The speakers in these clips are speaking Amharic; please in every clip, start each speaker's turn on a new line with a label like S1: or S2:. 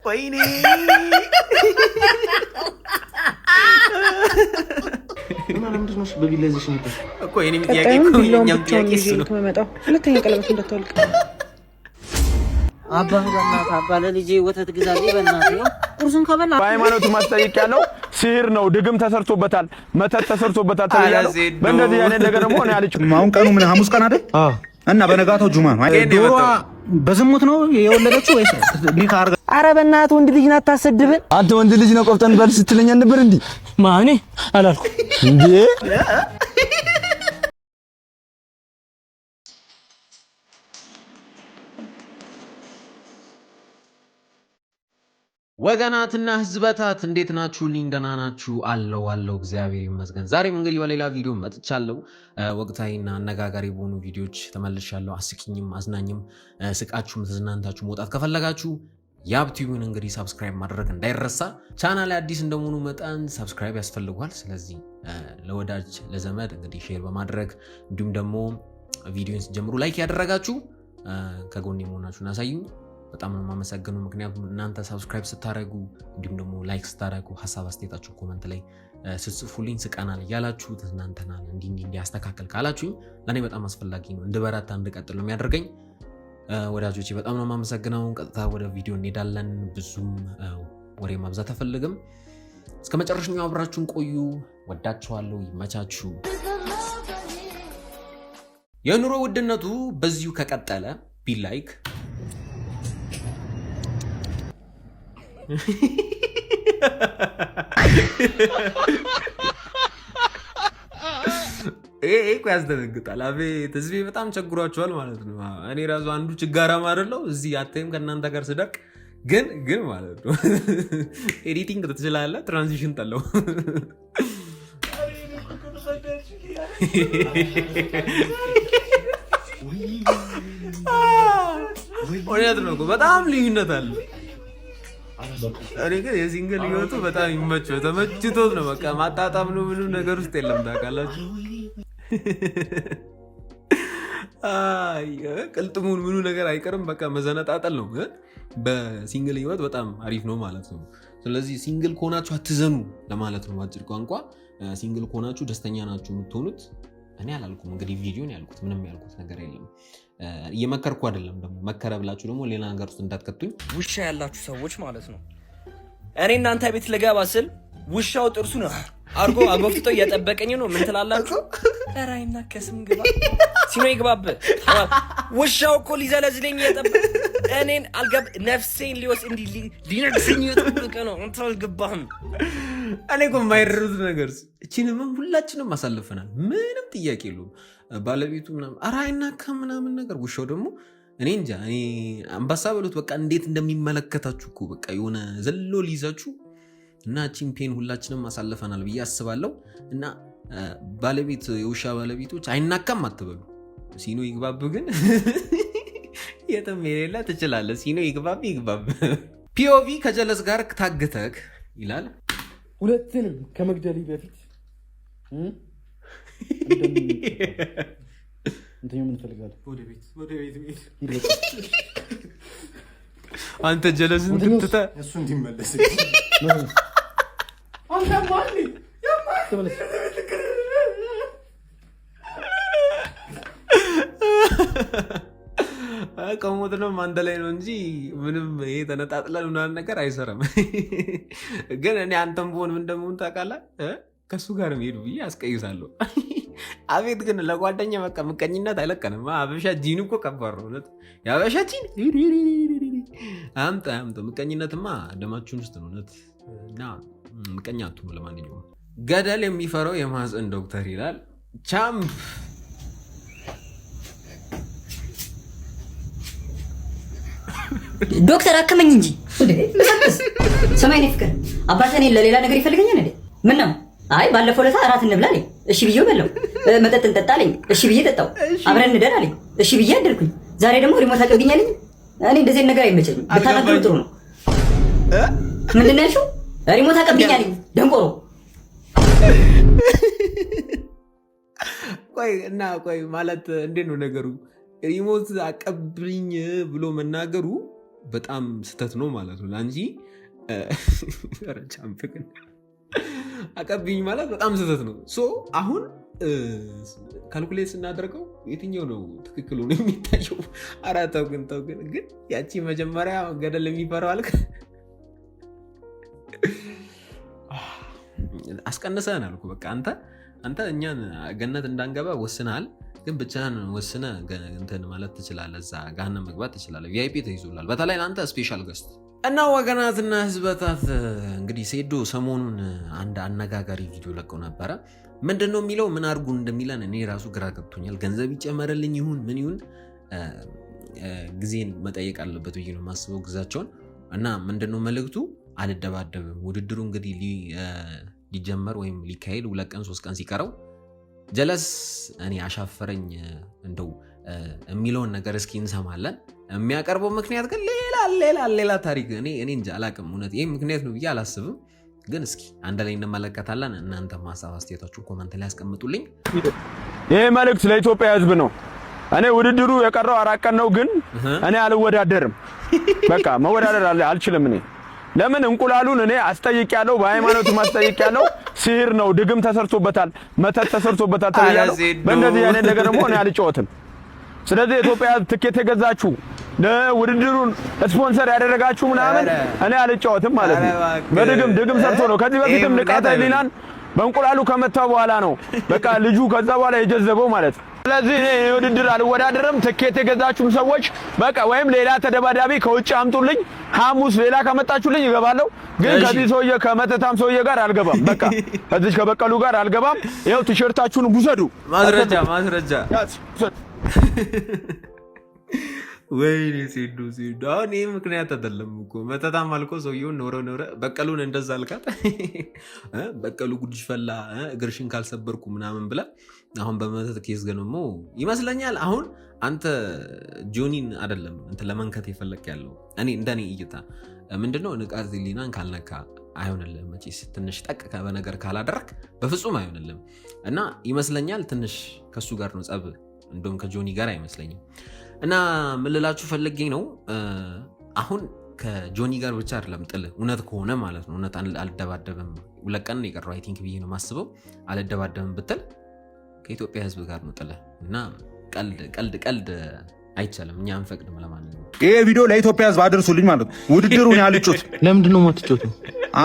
S1: ወይኔ
S2: ምንድነው በቢለዝሽ ነው
S1: እኮ የኔም ጥያቄ እኮ የኛም ጥያቄ እሱ ነው
S3: የምመጣው ሁለተኛ ቀለበት እንዳትወልቅ
S2: አባ በእናትህ አባ ለልጄ ወተት ግዛልኝ በእናትህ ቁርሱን ከበላ
S4: በሃይማኖቱ ማስጠይቅ ያለው ሲህር ነው ድግም ተሰርቶበታል መተት ተሰርቶበታል ተብያለሁ በእንደዚህ አይነት ነገር ደግሞ ነው ያለች
S5: አሁን ቀኑ ምን ሐሙስ ቀን አይደል እና በነጋታው ጁማ ነው ዶሮ በዝሙት ነው የወለደችው ወይስ ኒካ አርጋ
S2: ኧረ በእናትህ ወንድ ልጅ ናት ታሰድብን
S6: አንተ ወንድ ልጅ ነው ቆፍጠን በል ስትለኛ ነበር እንዴ
S2: ማኔ አላልኩ
S6: እንዴ
S1: ወገናትና ህዝበታት እንዴት ናችሁ? ደህና ናችሁ? አለው እግዚአብሔር ይመስገን። ዛሬም እንግዲህ በሌላ ቪዲዮ መጥቻለሁ። ወቅታዊና አነጋጋሪ በሆኑ ቪዲዮዎች ተመልሻለሁ። አስቂኝም አዝናኝም ስቃችሁም ተዝናንታችሁ መውጣት ከፈለጋችሁ ያብቲዩን እንግዲህ ሰብስክራይብ ማድረግ እንዳይረሳ። ቻናል ላይ አዲስ እንደመሆኑ መጠን ሰብስክራይብ ያስፈልጓል። ስለዚህ ለወዳጅ ለዘመድ እንግዲህ ሼር በማድረግ እንዲሁም ደግሞ ቪዲዮን ሲጀምሩ ላይክ ያደረጋችሁ ከጎኔ መሆናችሁን አሳዩኝ። በጣም ነው የማመሰግነው። ምክንያቱም እናንተ ሰብስክራይብ ስታደርጉ እንዲሁም ደግሞ ላይክ ስታደርጉ ሐሳብ አስተያየታችሁ ኮሜንት ላይ ስጽፉልኝ ስቀናል እያላችሁ ተዝናንተናል እንዲህ ያስተካከል ካላችሁኝ ለኔ በጣም አስፈላጊ ነው። እንድበረታ እንድቀጥል ነው የሚያደርገኝ። ወዳጆቼ በጣም ነው የማመሰግነው። ቀጥታ ወደ ቪዲዮ እንሄዳለን። ብዙም ወሬ ማብዛት አልፈልግም። እስከ መጨረሻው አብራችሁን ቆዩ። ወዳችኋለሁ። ይመቻችሁ። የኑሮ ውድነቱ በዚሁ ከቀጠለ ቢላይክ እኮ ያስደነግጣል። አቤት ህዝቤ በጣም ቸግሯቸዋል ማለት ነው። እኔ ራሱ አንዱ ችጋራም አይደለው እዚህ አታይም ከእናንተ ጋር ስደቅ ግን ማለት ነው ኤዲቲንግ ትችላለህ። ትራንዚሽን ጠለው እውነት ነው። በጣም ልዩነት አለ። እኔ ግን የሲንግል ህይወቱ በጣም ይመቸው ተመችቶት ነው። በቃ ማጣጣም ነው። ምንም ነገር ውስጥ የለም ታውቃላችሁ። ቅልጥሙን ምኑ ነገር አይቀርም። በቃ መዘነጣጠል ነው። በሲንግል ህይወት በጣም አሪፍ ነው ማለት ነው። ስለዚህ ሲንግል ከሆናችሁ አትዘኑ ለማለት ነው ባጭር ቋንቋ። ሲንግል ከሆናችሁ ደስተኛ ናችሁ የምትሆኑት። እኔ አላልኩም እንግዲህ ቪዲዮን ያልኩት ምንም ያልኩት ነገር የለም። እየመከርኩ አይደለም። ደግሞ መከረ ብላችሁ ደግሞ ሌላ ነገር ውስጥ እንዳትከቱኝ።
S7: ውሻ ያላችሁ ሰዎች ማለት ነው። እኔ እናንተ ቤት ልገባ ስል ውሻው ጥርሱን አርጎ አጎፍቶ እየጠበቀኝ ነው። ምን ትላላችሁ? ኧረ አይናከስም ግባ ሲኖ ይግባብ። ውሻው እኮ ሊዘለዝለኝ እየጠበቀ እኔን አልገብ ነፍሴን ሊወስ እንዲ ሊነድሰኝ እየጠበቀ ነው። አንተ አልገባህም።
S1: እኔ እኮ የማይረዱት ነገር እቺንም ሁላችንም አሳልፈናል። ምንም ጥያቄ የለውም። ባለቤቱ ምናምን ኧረ አይናካም ምናምን ነገር ውሻው ደግሞ እኔ እንጃ። እኔ አምባሳ በሉት በቃ እንዴት እንደሚመለከታችሁ እኮ በቃ የሆነ ዘሎ ሊይዛችሁ እና እቺን ፔን ሁላችንም አሳልፈናል ብዬ አስባለሁ። እና ባለቤት የውሻ ባለቤቶች አይናካም አትበሉ። ሲኖ ይግባብ ግን የትም የሌለ ትችላለህ። ሲኖ ይግባብ። ፒኦቪ ከጀለስ ጋር ታግተክ ይላል።
S8: ሁለቱንም ከመግደል በፊት እንተኛ ምን ፈልጋለህ? ወደ ቤት
S1: አንተ ጀለስን ትተህ
S8: እሱ እንዲመለስ አንተ ማን ተመለስ።
S1: ከሞትንም አንድ ላይ ነው እንጂ ምንም ይሄ ተነጣጥለን ምናምን ነገር አይሰራም። ግን እኔ አንተም ብሆን ምን እንደምሆን ታውቃለህ? ከሱ ጋር ሄዱ ብዬ አስቀይሳለሁ። አቤት ግን ለጓደኛ በቃ ምቀኝነት አይለቀንም። አበሻ ጂን እኮ ከባድ ነው እውነት። የአበሻ ጂን አምጣ ምቀኝነትማ ደማችሁን ውስጥ ነው እውነት። እና ምቀኛ አትሁኑ። ለማንኛውም ገደል የሚፈራው የማህፀን ዶክተር ይላል ቻምፕ።
S9: ዶክተር አከመኝ እንጂ ሰማይ ነው ፍቅር አባቴ እኔን ለሌላ ነገር ይፈልገኛል እንዴ? ምን ነው? አይ ባለፈው ለታ እራት እንብላ አለኝ። እሺ ብዬው በላው። መጠጥ እንጠጣ አለኝ። እሺ ብዬ ጠጣው። አብረን እንደር አለኝ። እሺ ብዬ አደርኩኝ። ዛሬ ደግሞ ሪሞት አቀብኝ አለኝ። እኔ እንደዚህ ነገር አይመቸኝም። ብታናግሩ ጥሩ ነው። ምንድን ነው ያልሽው? ሪሞት አቀብኝ አለኝ። ደንቆሮ
S1: ቆይ ማለት እንዴት ነው ነገሩ? ሪሞት አቀብኝ ብሎ መናገሩ በጣም ስተት ነው ማለት ነው አንጂ ረቻምፍቅን አቀብኝ ማለት በጣም ስተት ነው ሶ አሁን ካልኩሌት ስናደርገው የትኛው ነው ትክክል ነው የሚታየው አራታው ግን ያቺ መጀመሪያ ገደል የሚፈራው አልከ አስቀንሰን አልኩ በቃ አንተ እኛን ገነት እንዳንገባ ወስናል ግን ብቻህን ወስነ እንትን ማለት ትችላለህ እዛ ገሃነም መግባት ትችላለህ ቪአይፒ ተይዞላል በተለይ አንተ ስፔሻል ገስት እና ወገናትና ህዝበታት እንግዲህ ሴዶ ሰሞኑን አንድ አነጋጋሪ ቪዲዮ ለቀው ነበረ ምንድነው የሚለው ምን አርጉ እንደሚለን እኔ ራሱ ግራ ገብቶኛል ገንዘብ ይጨመረልኝ ይሁን ምን ይሁን ጊዜን መጠየቅ አለበት ብዬ ነው ማስበው ግዛቸውን እና ምንድነው መልእክቱ አልደባደብም ውድድሩ እንግዲህ ሊጀመር ወይም ሊካሄድ 2 ቀን 3 ቀን ሲቀረው ጀለስ እኔ አሻፈረኝ እንደው የሚለውን ነገር እስኪ እንሰማለን የሚያቀርበው ምክንያት ግን ሌላ ታሪክ እኔ እንጃ አላቅም እውነት ይሄ ምክንያት ነው ብዬ አላስብም ግን እስኪ አንድ ላይ እንመለከታለን እናንተ ማሳብ አስተያየታችሁን ኮሜንት ላይ አስቀምጡልኝ
S4: ይሄ መልእክት ለኢትዮጵያ ህዝብ ነው እኔ ውድድሩ የቀረው 4 ቀን ነው ግን እኔ አልወዳደርም በቃ መወዳደር አልችልም እኔ ለምን እንቁላሉን እኔ አስጠይቄያለሁ በሃይማኖቱ ማስጠይቄያለሁ ሲህር ነው ድግም ተሰርቶበታል መተት ተሰርቶበታል ተብያለሁ በእንደዚህ አይነት ነገር ደግሞ እኔ አልጫወትም ስለዚህ ኢትዮጵያ ትኬት የገዛችሁ ለውድድሩን ስፖንሰር ያደረጋችሁ ምናምን እኔ አልጫወትም ማለት ነው በድግም ሰርቶ ነው ከዚህ በፊትም ንቃተ ሊናን በእንቁላሉ ከመታው በኋላ ነው በቃ ልጁ ከዛ በኋላ የጀዘበው ማለት ነው ስለዚህ እኔ ውድድር አልወዳደርም ትኬት የገዛችሁም ሰዎች በቃ ወይም ሌላ ተደባዳቢ ከውጭ አምጡልኝ ሐሙስ ሌላ ከመጣችሁልኝ እገባለሁ ግን ከዚህ ሰውዬ ከመተታም ሰውዬ ጋር አልገባም በቃ ከዚህ ከበቀሉ ጋር አልገባም ይሄው ቲሸርታችሁን ጉሰዱ
S1: ማስረጃ ወይኔ ሴዶ አሁን ይህ ምክንያት አይደለም እኮ መተታም አልኮ ሰውየውን ኖረ በቀሉን እንደዛ አልካት በቀሉ ጉድሽ ፈላ እግርሽን ካልሰበርኩ ምናምን ብላ አሁን በመተት ኬስ ገነሞ ይመስለኛል አሁን አንተ ጆኒን አይደለም እንት ለመንከት የፈለክ ያለው እኔ እንደኔ እይታ ምንድነው ንቃት ሊናን ካልነካ አይሆንልም መቼስ ትንሽ ጠቅ በነገር ካላደረክ በፍጹም አይሆንልም እና ይመስለኛል ትንሽ ከሱ ጋር ነው ጸብ እንደውም ከጆኒ ጋር አይመስለኝም እና ምልላችሁ ፈልጌ ነው አሁን ከጆኒ ጋር ብቻ አይደለም ጥል እውነት ከሆነ ማለት ነው እውነት አልደባደብም 2 ቀን የቀረው አይ ቲንክ ብዬ ነው ማስበው አልደባደብም ብትል ከኢትዮጵያ ህዝብ ጋር ነው ጥል እና ቀልድ አይቻልም እኛ አንፈቅድም ለማንኛውም
S5: ይሄ ቪዲዮ ለኢትዮጵያ ህዝብ አድርሱልኝ ማለት ነው ውድድሩን ያልጮት
S6: ለምንድን ነው የማትጮቱ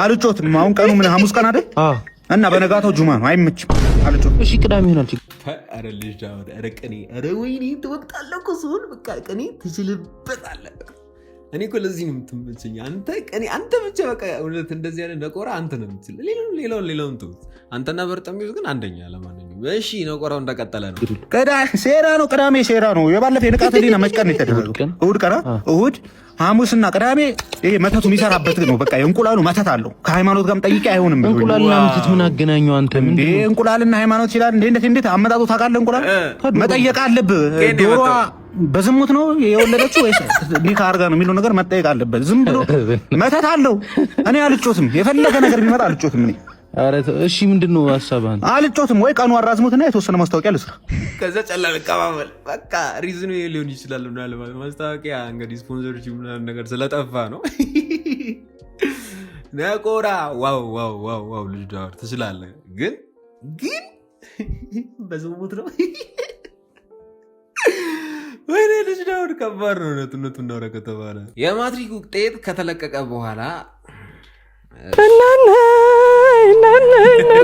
S5: አልጮትም አሁን ቀኑ ምን ሐሙስ ቀን አይደል እና በነጋታው ጁማ ነው አይመችም አልጮት
S6: እሺ ቅዳሜ ይሆናል
S1: አረ ልጅ ዳውድ አረ ቀኔ አረ ወይኔ ትወጣለህ እኮ ሱን በቃ ቀኔ ትችልበታለህ እኔ እኮ ለዚህ ነው የምትመቸኝ አንተ ብቻ በቃ እውነት እንደዚህ አይነት ነቆራ አንተ ነው የምትችል ሌላውን ተውት አንተና በርጠሚው ግን አንደኛ ለማንኛውም እሺ ነቆራው እንደቀጠለ ነው
S5: ቅዳሜ ሴራ ነው የባለፈው የንቃተ ሊና መጭቀን የተደረገው እሁድ ሐሙስና ቅዳሜ ይሄ መተቱ የሚሰራበት ነው በቃ የእንቁላሉ መተት አለው ከሃይማኖት ጋርም ጠይቄ አይሆንም
S6: እንቁላልና መተት ምን አገናኘው አንተ ምን
S5: እንቁላልና ሃይማኖት ይላል እንዴት አመጣጡ ታውቃለህ እንቁላል መጠየቅ አለብህ ዶሮዋ በዝሙት ነው የወለደችው ወይስ ኒካ አርጋ ነው የሚለው ነገር መጠየቅ አለበት ዝም ብሎ መተት አለው እኔ አልጮትም የፈለገ ነገር ቢመጣ አልጮትም እኔ
S6: አረ እሺ ምንድነው ሐሳብህ
S5: አልጮትም ወይ ቀኑ አራዝሙትና የተወሰነ ማስታወቂያ ልስራ
S1: ከዛ ጨላል ቀባበል በቃ ሪዝኑ ሊሆን ይችላል ምናልባት ማስታወቂያ እንግዲህ ስፖንሰርሺፕ ምናምን ነገር ስለጠፋ ነው ነቆራ ዋው ልጅ ዳውድ ትችላለህ ግን በዝሙት ነው ወይኔ ልጅ ዳውድ ከባድ ነው እውነቱን እናውራ ከተባለ የማትሪክ ውጤት ከተለቀቀ በኋላ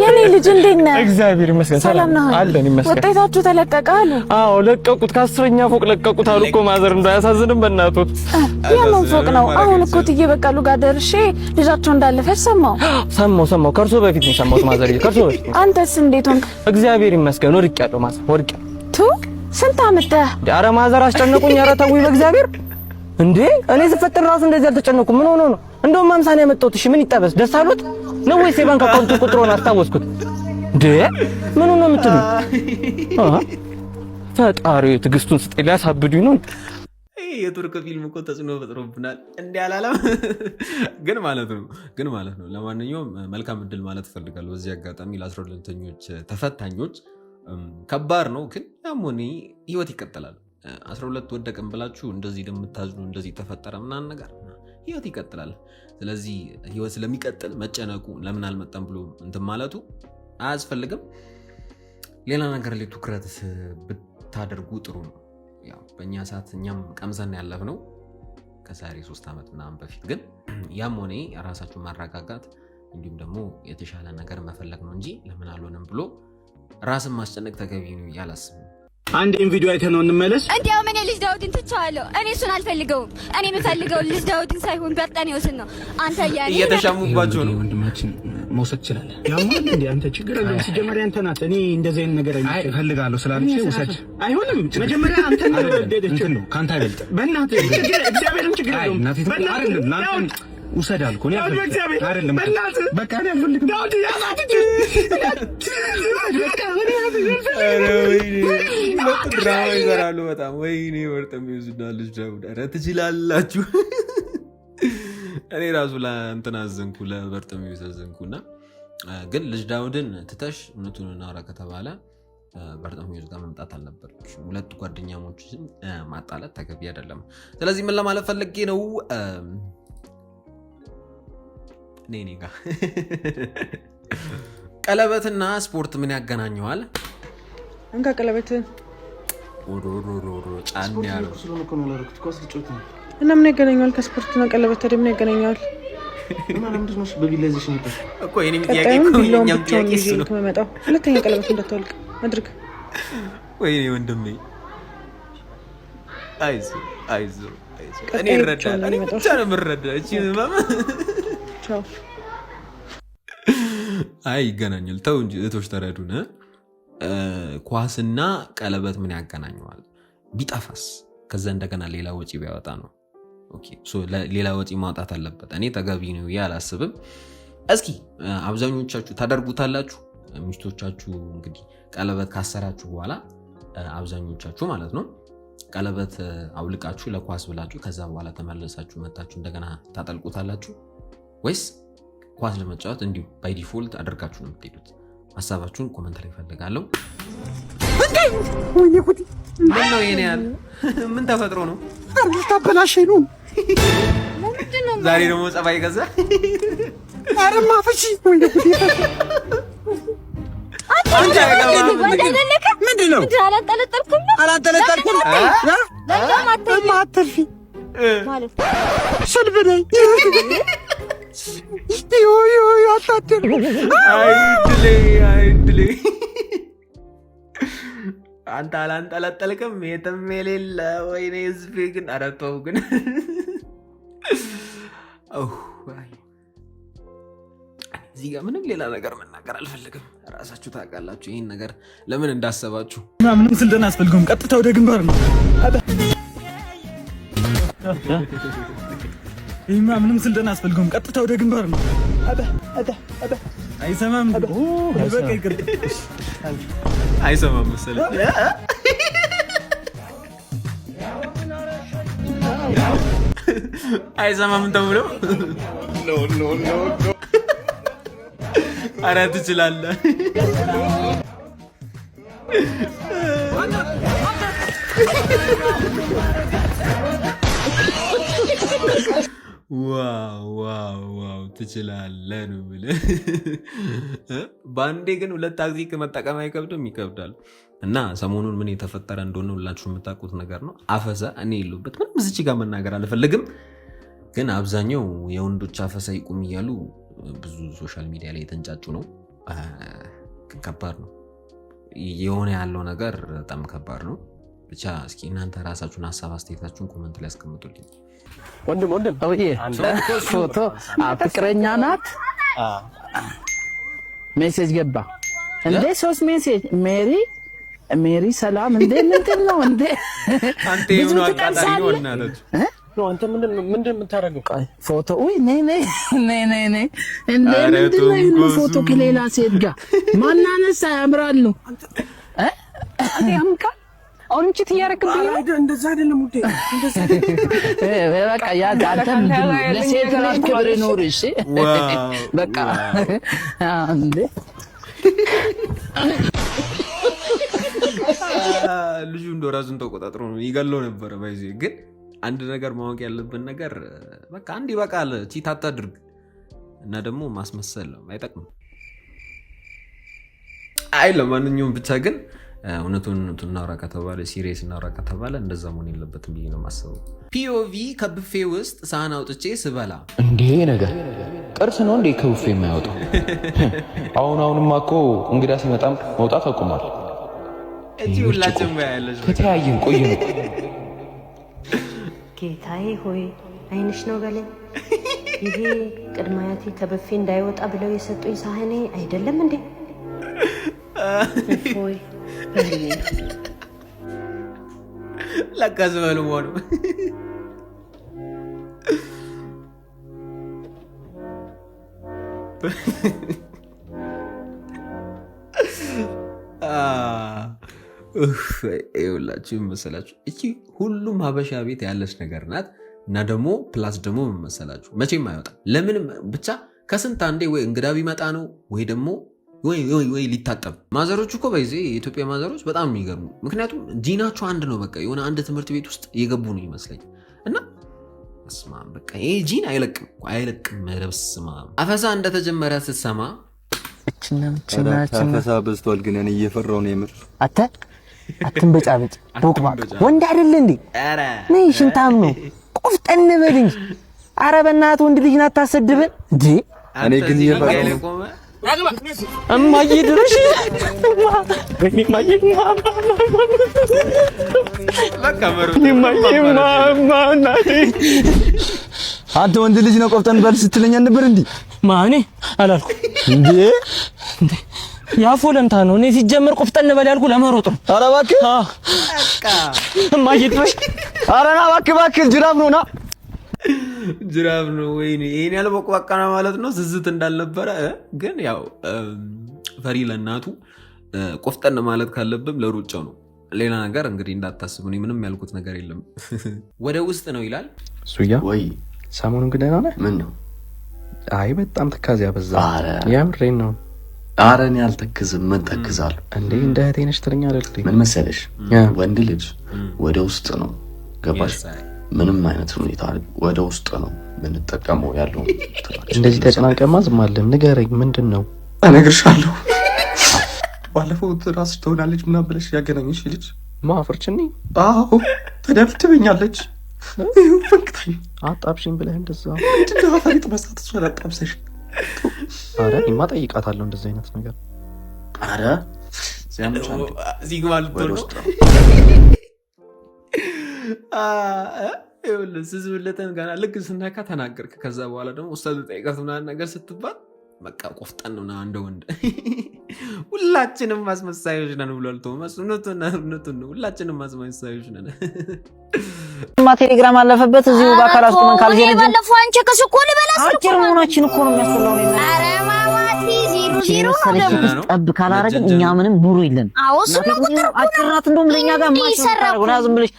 S3: የኔ ልጅ እንዴት ነህ?
S8: እግዚአብሔር ይመስገን ሰላም አለን ይመስገን።
S3: ውጤታችሁ ተለቀቀ አሉ?
S8: አዎ ለቀቁት፣ ከ10ኛ ፎቅ ለቀቁት አሉ እኮ ማዘር እንዳያሳዝንም በእናቶት።
S3: የምን ፎቅ ነው? አሁን እኮ ትዬ በቀሉ ጋር ደርሼ ልጃቸው እንዳለፈች ሰማሁ። ከእርሶ በፊት ነው የሰማሁት ማዘር፣ ከእርሶ በፊት። አንተስ እንዴት ሆንክ?
S8: እግዚአብሔር ይመስገን ወድቄያለሁ ማዘር፣ ወድቄያለሁ።
S3: ስንት አመጣህ?
S8: ኧረ ማዘር አስጨነቁኝ። ኧረ ተውኝ በእግዚአብሔር። እንዴ እኔ ስፈጠር ራሱ እንደዚህ አልተጨነኩም። ምን ሆኖ ነው? እንደውም 50 ነው ያመጣሁት። እሺ ምን ይጠበስ? ደስ አሉት ነው ወይስ የባንክ አካውንት ቁጥሩን አስታወስኩት? እንዴ ምን ነው የምትሉኝ? ፈጣሪ ትዕግስቱን ስጠኝ፣ ሊያሳብዱኝ ነው።
S1: የቱርክ ፊልም እኮ ተጽዕኖ ፈጥሮብናል እንዲህ አላለም ግን ማለት ነው። ለማንኛውም መልካም እድል ማለት እፈልጋለሁ በዚህ አጋጣሚ ለ12ኞች ተፈታኞች። ከባድ ነው ግን ያሞኔ ህይወት ይቀጥላል። 12 ወደቀን ብላችሁ እንደዚህ እንደምታዝኑ እንደዚህ ተፈጠረ ምናምን ነገር ህይወት ይቀጥላል። ስለዚህ ህይወት ስለሚቀጥል መጨነቁ ለምን አልመጣም ብሎ እንትን ማለቱ አያስፈልግም። ሌላ ነገር ላይ ትኩረት ብታደርጉ ጥሩ ነው። ያው በእኛ ሰዓት እኛም ቀምሰን ያለፍነው ከዛሬ 3 ዓመት ምናምን በፊት ግን ያም ሆነ ራሳችሁን ማረጋጋት እንዲሁም ደግሞ የተሻለ ነገር መፈለግ ነው እንጂ ለምን አልሆነም ብሎ ራስን ማስጨነቅ ተገቢ ነው ያላስብም።
S4: አንድ ቪዲዮ አይተን ነው እንመለስ።
S3: እንዲያው ምን ልጅ ዳውድን ትቻለሁ። እኔ እሱን አልፈልገውም። እኔ የምፈልገው ልጅ ዳውድን ሳይሆን በርጠኔዎስን ነው። አንተ ያኔ
S1: እየተሻሙባቸው ነው።
S5: ወንድማችን መውሰድ ይችላል። ያማ እንዴ አንተ ችግር የለም። ሲጀመር ያንተ ናት። እኔ እንደዚህ አይነት ነገር እፈልጋለሁ ስላልሽ ውሰድ። አይሆንም። መጀመሪያ አንተ ነው ካንተ አይበልጥ። በእናትህ እግዚአብሔርን ችግር የለውም። አይደለም ላንተ ውሰድ አልኩ ነው አይደለም። በቃ እኔ አልፈልግም። ዳውድ ያላትች
S1: ድራማ ይሰራሉ በጣም። ወይኔ በርጠሚውስና ልጅ ዳውድ ኧረ ትችላላችሁ። እኔ ራሱ ለእንትን አዘንኩ፣ ለበርጠሚውስ አዘንኩና ግን ልጅ ዳውድን ትተሽ እውነቱን እናውራ ከተባለ በርጠሚውስ ጋር መምጣት አልነበረች። ሁለት ጓደኛሞችን ማጣላት ተገቢ አይደለም። ስለዚህ ምን ለማለት ፈልጌ ነው እኔ ጋር ቀለበትና ስፖርት ምን ያገናኘዋል?
S3: እንካ ቀለበትን
S1: ጫን ያለው
S3: እና ምን ያገናኘዋል ከስፖርትና ቀለበት? ታዲያ ምን ያገናኘዋል?
S1: እኮ የኔም ጥያቄ እኮ የኛም ጥያቄ እሱ ነው።
S3: ሁለተኛ ቀለበት እንዳታወልቅ አድርግ።
S1: ወይኔ ወንድሜ አይዞህ እኔ እረዳለሁ። እኔ ብቻ ነው የምረዳው። እቺ ማማ ቻው። አይ ይገናኛል። ተው እንጂ እህቶች ተረዱን። ኳስና ቀለበት ምን ያገናኘዋል? ቢጠፋስ? ከዛ እንደገና ሌላ ወጪ ቢያወጣ ነው። ኦኬ ሶ ሌላ ወጪ ማውጣት አለበት። እኔ ተገቢ ነው ያላስብም። እስኪ አብዛኞቻችሁ ታደርጉታላችሁ? ሚስቶቻችሁ እንግዲህ ቀለበት ካሰራችሁ በኋላ አብዛኞቻችሁ ማለት ነው ቀለበት አውልቃችሁ ለኳስ ብላችሁ ከዛ በኋላ ተመለሳችሁ መታችሁ እንደገና ታጠልቁታላችሁ ወይስ ኳስ ለመጫወት እንዲሁ ባይ ዲፎልት አድርጋችሁ ነው የምትሄዱት? ሐሳባችሁን ኮሜንት ላይ ፈልጋለሁ። ምን ነው የኔ ያለ ምን ተፈጥሮ ነው?
S5: ታበላሸኝ ነው።
S1: ዛሬ ደግሞ ጸባይ ገዛ።
S5: ኧረ ማፈሺ ወይ ምንድን ነው? አላንጠለጠልኩም ማተርፊ ማለት ስልብ ነኝ።
S1: አይድሌ አንተ አላንጠለጠልክም የትም የሌለ ወይኔ ህዝቤ ግን ኧረ ተው ግን እዚህ ጋር ምንም ሌላ ነገር መናገር አልፈልግም። ራሳችሁ ታውቃላችሁ ይህን ነገር ለምን እንዳሰባችሁ።
S5: ምንም ስልጠና አያስፈልገውም። ቀጥታ ወደ ግንባር ነው። ይሄማ ምንም ስልጠና አያስፈልገውም። ቀጥታ ወደ ግንባር ነው። አይሰማም። በቃ ይቅር።
S1: አይሰማም መሰለኝ። አይሰማም ተብሎ ኧረ ትችላለህ። ዋው ትችላለህ ነው ብለህ በአንዴ ግን ሁለት ታክቲክ መጠቀም አይከብድም? ይከብዳል። እና ሰሞኑን ምን የተፈጠረ እንደሆነ ሁላችሁ የምታውቁት ነገር ነው። አፈሳ እኔ የለሁበት ምንም እዚች ጋር መናገር አልፈልግም። ግን አብዛኛው የወንዶች አፈሳ ይቁም እያሉ ብዙ ሶሻል ሚዲያ ላይ የተንጫጩ ነው። ከባድ ነው የሆነ ያለው ነገር በጣም ከባድ ነው። ብቻ እስኪ እናንተ ራሳችሁን ሀሳብ አስተያየታችሁን ኮሜንት ላይ አስቀምጡልኝ።
S8: ወንድም አውዬ ፎቶ ፍቅረኛ ናት። ሜሴጅ ገባ እንዴ? 3 ሜሴጅ ሜሪ ሰላም እንዴ ምንድን ነው እንዴ?
S1: አንተ የሆነ አቃጣሪ ነው እናለች
S8: ነው። አንተ ምንድን የምታረገው? ፎቶ ወይ ነይ እንዴ ምንድን ነው ፎቶ ከሌላ ሴት ጋር ማናነሳ ያምራሉ አንተ ያምቃ አሁን ቺት እያረክብኝ ነው።
S5: እንደዛ አይደለም ውዴ፣ እንደዛ
S8: በቃ ያ አንተ ምንድን ነው ለሴት ጋር ክብር ኖር። እሺ በቃ አንዴ
S1: ልጁ እንደው ራሱን ተቆጣጥሮ ነው ይገለው ነበር። ባይዚ ግን አንድ ነገር ማወቅ ያለብን ነገር በቃ አንድ ይበቃል። ቺት አታድርግ እና ደግሞ ማስመሰል ነው አይጠቅም። አይ ለማንኛውም ብቻ ግን እውነቱን እናውራ ከተባለ ሲሪየስ እናውራ ከተባለ እንደዛ መሆን የለበትም ብዬ ነው የማስበው። ፒኦቪ ከብፌ ውስጥ ሳህን አውጥቼ ስበላ
S6: እንዴ ነገር ቅርስ ነው እንዴ ከብፌ የማያወጣው? አሁንማ እኮ እንግዳ ሲመጣም መውጣት አቁሟል።
S1: እጂ ሁላችንም ያያለሽ
S6: ከተያየን ቆየ ነው።
S10: ጌታዬ ሆይ አይንሽ ነው በለኝ። ይሄ ቅድመ አያቴ ከብፌ እንዳይወጣ ብለው የሰጡኝ ሳህኔ አይደለም እንዴ? ሆይ
S1: ለካስ በሉ ሆኖ ይኸውላችሁ መሰላችሁ እቺ ሁሉም ሀበሻ ቤት ያለች ነገር ናት። እና ደግሞ ፕላስ ደግሞ መሰላችሁ መቼም አይወጣም። ለምንም ብቻ ከስንት አንዴ ወይ እንግዳ ቢመጣ ነው ወይ ደግሞ ወይ ሊታጠብ። ማዘሮች እኮ በይዜ የኢትዮጵያ ማዘሮች በጣም የሚገርሙ። ምክንያቱም ጂናቸው አንድ ነው። በቃ የሆነ አንድ ትምህርት ቤት ውስጥ የገቡ ነው ይመስለኝ። እና ስማም በቃ ይሄ ጂን አይለቅም። ረብስማ አፈሳ እንደተጀመረ ስትሰማ
S11: አፈሳ በዝቷል። ግን እኔ እየፈራሁ ነው የምር።
S8: አትንበጫበጭ ቦቅባ ወንድ አይደል እንዴ? ነይ ሽንታም ነው ቆፍጠን በል እንጂ። ኧረ በእናትህ ወንድ ልጅ ናት ታሰድበን እንዴ?
S11: እኔ ግን እየፈራሁ
S8: እማዬ ድረሽ
S11: አንተ ወንድ ልጅ ነው ቆፍጠን በል ስትለኝ ነበር እንዴ?
S8: ማኔ አላልኩ እንዴ? ያፎለምታ ነው። እኔ ሲጀመር ቆፍጠን በል ያልኩ ለመሮጥ ነው።
S11: ኧረ እባክህ
S8: በቃ እማዬ ድረሽ።
S11: ኧረ ና እባክህ ጅራፍ ነው ና
S1: ጅራፍ ነው ወይ ይሄን ያለ በቋቃና ማለት ነው። ስዝት እንዳልነበረ ግን ያው ፈሪ ለእናቱ ቆፍጠን ማለት ካለብም ለሩጫው ነው። ሌላ ነገር እንግዲህ እንዳታስቡ። እኔ ምንም ያልኩት ነገር የለም። ወደ ውስጥ ነው ይላል
S6: ሱያ
S11: ወይ
S6: ሰሞኑን ግን ደህና ነህ?
S11: ምን ነው?
S6: አይ በጣም ትካዜ ያበዛ። የምሬን ነው።
S11: ኧረ እኔ አልተክዝም። ምን ተክዛለሁ እንዴ?
S6: እንደ እህቴ ነሽ ትለኛ አይደል?
S11: ምን መሰለሽ ወንድ ልጅ ወደ ውስጥ ነው ገባሽ? ምንም አይነት ሁኔታ ወደ ውስጥ ነው የምንጠቀመው ያለው።
S6: እንደዚህ ተጨናንቀማ ዝም አለን። ንገረኝ ምንድን ነው?
S11: እነግርሻለሁ። ባለፈው ራስሽ ትሆናለች ምናምን ብለሽ ያገናኘሽ ልጅ
S6: ማፈርችኒ?
S11: አዎ ተደብድበኛለች። ይኸው ፈንክታኝ
S6: አጣብሽኝ ብለህ እንደዛ
S11: ምንድነው አፈሪጥ መስራት እሷ አጣብሰሽ?
S6: ኧረ እኔማ ጠይቃታለሁ እንደዚህ አይነት ነገር።
S11: ኧረ ሲያምቻል
S1: ዚግማል ተሮ ይኸውልህ ስዝብለተን ገና ልክ ስናካ ተናገርክ። ከዛ በኋላ ደግሞ ኡስታዝ ጠይቀት ምናምን ነገር ስትባል በቃ ቆፍጠን ነው እንደ ወንድ። ሁላችንም ማስመሳዮች ነን ብሏል ቶማስ። እውነቱን ነው። ሁላችንም ማስመሳዮች ነን።
S8: ቴሌግራም አለፈበት እዚሁ በአካል አስቆመን ካልጀነ
S3: ባለፈው አንቺ ከስኮል በላስ
S8: አጭር መሆናችን እኮ ነው የሚያስፈላው።
S3: አረ ማማቲ ዜሮ ነው
S8: ጠብ ካላረግን እኛ ምንም ኑሮ የለን።
S3: አዎ ስለ ቁጥር
S8: አጭራት እንደውም ለኛ ጋር ማሽራው ነው። ዝም ብለሽ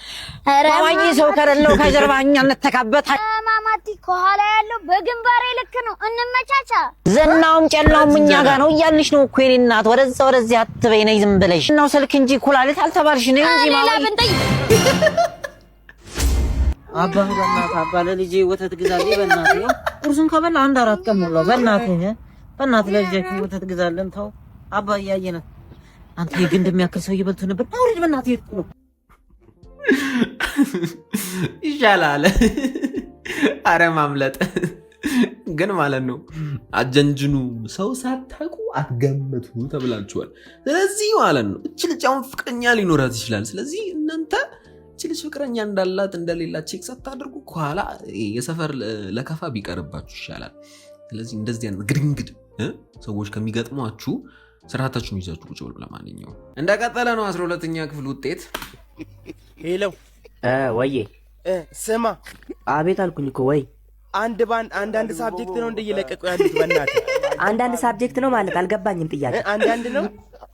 S8: ማዋኝ ሰው ከረለው ከጀርባ እኛ እንተካበት።
S3: ማማቲ ከኋላ ያለው በግንባሬ ልክ ነው። እንመቻቻ።
S8: ዘናውም ጨላውም እኛ ጋር ነው እያልሽ ነው እኮ የኔ እናት። ወደዚህ አትበይ ነይ ዝም ብለሽ ነው ስልክ እንጂ ኩላሊት አልተባልሽ ነው እንጂ ማዋይ
S2: አባ በእናትህ አባ ለልጄ ወተት ግዛልኝ በእናትህ። ቁርሱን ከበላ 1-4 ቀን ሞላው። በእናትህ ለልጃችን ወተት ግዛልን። ተው አባ እያየነ አንተ የግንድ የሚያክል ሰው እየበልቶ ነበር። አውሪድ በእናትህ ይጥሉ
S1: ይሻላል። አረ ማምለጥ ግን ማለት ነው። አጀንጅኑ ሰው ሳታውቁ አትገምቱ ተብላችኋል። ስለዚህ ማለት ነው እቺ ልጅ አሁን ፍቅረኛ ሊኖራት ይችላል። ስለዚህ እናንተ እቺ ልጅ ፍቅረኛ እንዳላት እንደሌላት ቼክ ሳታደርጉ ከኋላ የሰፈር ለከፋ ቢቀርባችሁ ይሻላል። ስለዚህ እንደዚህ አይነት ግድንግድ ሰዎች ከሚገጥሟችሁ ስርዓታችሁን ይዛችሁ ቁጭ ብሉ። ለማንኛውም እንደቀጠለ ነው 12ኛ ክፍል ውጤት።
S12: ሄሎ
S8: ወዬ
S12: ስማ።
S8: አቤት አልኩኝ እኮ ወይ
S12: አንዳንድ ሳብጀክት ነው እንደየለቀቁ ያሉት። በእናትህ
S13: አንዳንድ ሳብጀክት ነው ማለት አልገባኝም። ጥያቄ
S12: አንዳንድ ነው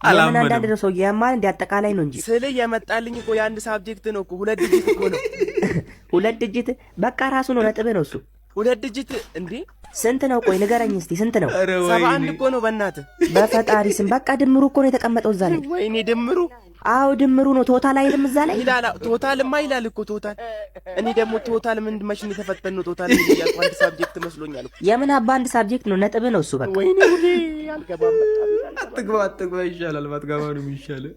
S13: የምን አንዳንድ ነው? ሰው የማን እንደ አጠቃላይ ነው እንጂ
S12: ስልህ የመጣልኝ እኮ የአንድ ሳብጀክት ነው እኮ 2 ዲጂት እኮ ነው።
S13: 2 ዲጂት በቃ ራሱ ነው ነጥብ ነው እሱ
S12: 2 ዲጂት እንዴ?
S13: ስንት ነው? ቆይ ንገረኝ እስቲ ስንት ነው?
S12: 71 እኮ ነው። በእናትህ
S13: በፈጣሪ ስም በቃ ድምሩ እኮ ነው የተቀመጠው እዛ ላይ።
S12: ወይኔ ድምሩ
S13: አዎ ድምሩ ነው። ቶታል አይልም እዛ ላይ
S12: ይላል። ቶታልማ ይላል እኮ ቶታል። እኔ ደግሞ ቶታል ምን መሽን የተፈተነው ቶታል ይላል። አንድ ሳብጀክት መስሎኛል እኮ።
S13: የምን አባ አንድ ሳብጀክት ነው? ነጥብ ነው እሱ በቃ።
S12: ወይኔ ሁሌ አልገባም።
S1: አትግባ ይሻላል። ባትገባ ነው የሚሻለው።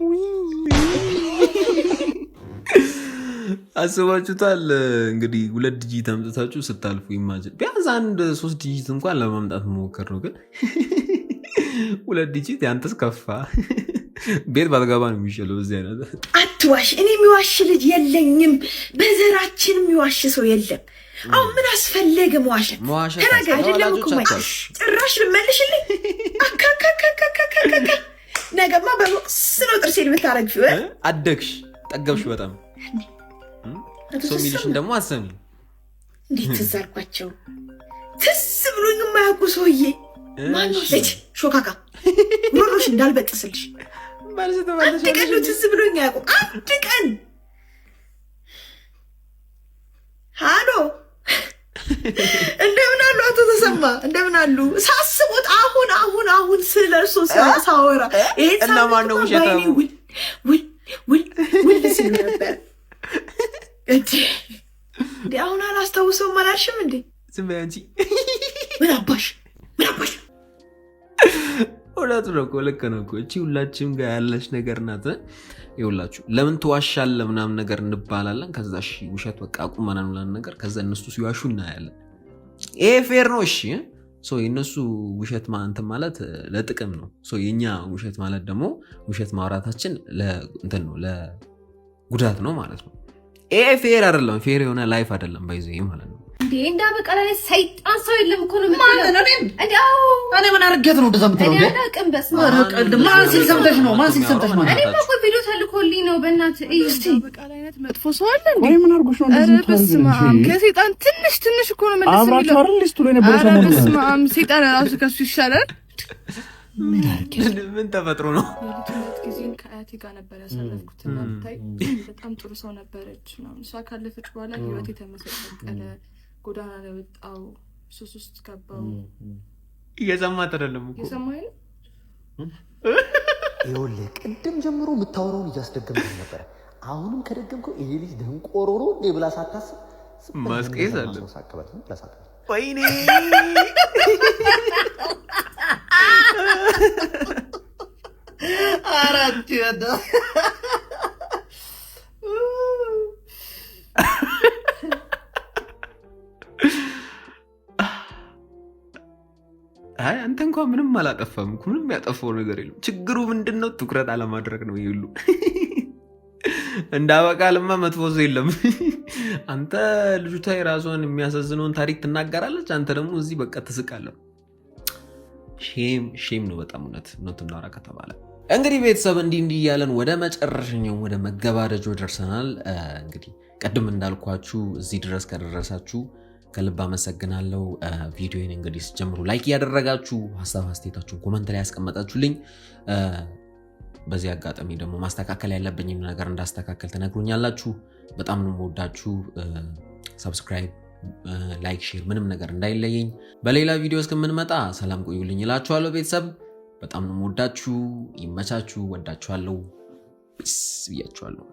S1: አስባችሁታል እንግዲህ 2 ዲጂት አምጥታችሁ ስታልፉ ኢማጂን ቢያንስ 3 ዲጂት እንኳን ለማምጣት መሞከር ነው። ግን 2 ዲጂት ያንተስ ከፋ። ቤት ባትገባ ነው የሚሻለው። በዚህ አይነት
S14: አትዋሽ። እኔ የሚዋሽ ልጅ የለኝም። በዘራችን የሚዋሽ ሰው የለም። አሁን ምን አስፈለገ መዋሸት? ተናገር። አይደለም እኮ ጭራሽ ልመልሽልኝ። አካካካካካካ ነገማ በቦክስ ነው ጥርሴን የምታረግፊው።
S1: አደግሽ ጠገብሽ በጣም ሰው ሚልሽን ደግሞ አሰሚ።
S14: እንዴት ትዝ አልኳቸው። ትዝ ብሎኝ የማያውቁ ሰውዬ ማነው? ልጅ ሾካካ ሮሮሽ እንዳልበጥስልሽ አንድ ቀን ነው ትዝ ብሎኝ አያውቁም። አንድ ቀን ሃሎ እንደምን አሉ አቶ ተሰማ? እንደምን አሉ? ሳስቦት አሁን ስለ እርሶ ሳወራ ይሄን
S1: እና ማነው ውሸታሙ?
S14: ውል ሲሉ ነበር እንዴ? አሁን አላስታውሰውም አላልሽም እንዴ?
S1: ዝም በይ አንቺ።
S14: ምን አባሽ
S1: እውነቱ ነው እኮ ልክ ነው እኮ። እቺ ሁላችንም ጋር ያለች ነገር ናት። ይኸውላችሁ ለምን ትዋሻለህ ምናምን ነገር እንባላለን። ከዛ እሺ ውሸት በቃ አቁመናል ምናምን ነገር ከዛ እነሱ ሲዋሹ እናያለን። ይሄ ፌር ነው? እሺ ሶ የነሱ ውሸት እንትን ማለት ለጥቅም ነው። ሶ የኛ ውሸት ማለት ደግሞ ውሸት ማውራታችን ለእንትን ነው ለጉዳት ነው ማለት ነው። ይሄ ፌር አይደለም። ፌር የሆነ ላይፍ አይደለም ባይዘይ ማለት ነው።
S15: እንዴ እንዳበቃ ላይ ሰይጣን ሰው የለም እኮ ነው
S2: ማለት ነው። እኔ ምን አርገት ነው እንደዛ የምትለው?
S15: እኔ አላውቅም። በስመ አብ
S2: ማን ሲል ሰምተሽ ነው?
S15: እኔ እኮ ቪዲዮ ተልኮልኝ ነው። በእናትህ እዩ። እስቲ
S16: በቃ ላይ አይነት መጥፎ ሰው አለ እንዴ? ወይ ምን አርጎሽ ነው እንደዚህ የምትለው? በስመ አብ ከሰይጣን ትንሽ እኮ ነው መልስ የሚለው።
S5: አብራችሁ አይደል ሊስቱ ላይ ነበር ሰሞኑን።
S16: በስመ አብ ሰይጣን ራሱ ከሱ ይሻላል።
S1: ምን ተፈጥሮ ነው?
S16: የልጅነት ጊዜን ከአያቴ ጋር ነበር ያሳለፍኩት እና ብታይ በጣም ጥሩ ሰው ነበረች ነው። እሷ ካለፈች በኋላ ህይወቴ ተመሰቀለ። ጎዳና ላይ ወጣው፣ ሱስ ውስጥ ገባው።
S1: እየሰማት አይደለም እኮ
S16: እየሰማኝ ነው።
S11: ይኸውልህ ቅድም ጀምሮ የምታወራውን እያስደገምኩት ነበር። አሁንም ከደገምከው ይሄ ልጅ ደንቆሮ ነው እንዴ ብላ ሳታስብ
S1: ማስቀየስ አለ። ወይኔ
S2: አራት ያዳ
S1: አይ አንተ እንኳን ምንም አላጠፋም እኮ። ምንም ያጠፋው ነገር የለም። ችግሩ ምንድነው? ትኩረት አለማድረግ ነው ይሉ። እንዳበቃልማ መጥፎ ሰው የለም። አንተ ልጅቷ የራሷን የሚያሳዝነውን ታሪክ ትናገራለች። አንተ ደግሞ እዚህ በቃ ትስቃለህ። ሼም ነው በጣም እውነቱን እናውራ ከተባለ። እንግዲህ ቤተሰብ እንዲህ እያለን ወደ መጨረሻኛው ወደ መገባደጃው ደርሰናል። እንግዲህ ቅድም እንዳልኳችሁ እዚህ ድረስ ከደረሳችሁ ከልብ አመሰግናለሁ። ቪዲዮን እንግዲህ ጀምሩ ላይክ ያደረጋችሁ ሐሳብ አስተያየታችሁን ኮሜንት ላይ ያስቀመጣችሁልኝ፣ በዚህ አጋጣሚ ደግሞ ማስተካከል ያለብኝ ነገር እንዳስተካከል ተነግሩኛላችሁ። በጣም ነው የምወዳችሁ። ሰብስክራይብ፣ ላይክ፣ ሼር ምንም ነገር እንዳይለየኝ። በሌላ ቪዲዮ እስከምንመጣ ሰላም ቆዩልኝ እላችኋለሁ። ቤተሰብ በጣም ነው የምወዳችሁ። ይመቻችሁ። ወዳችኋለሁ። ፒስ ብያችኋለሁ።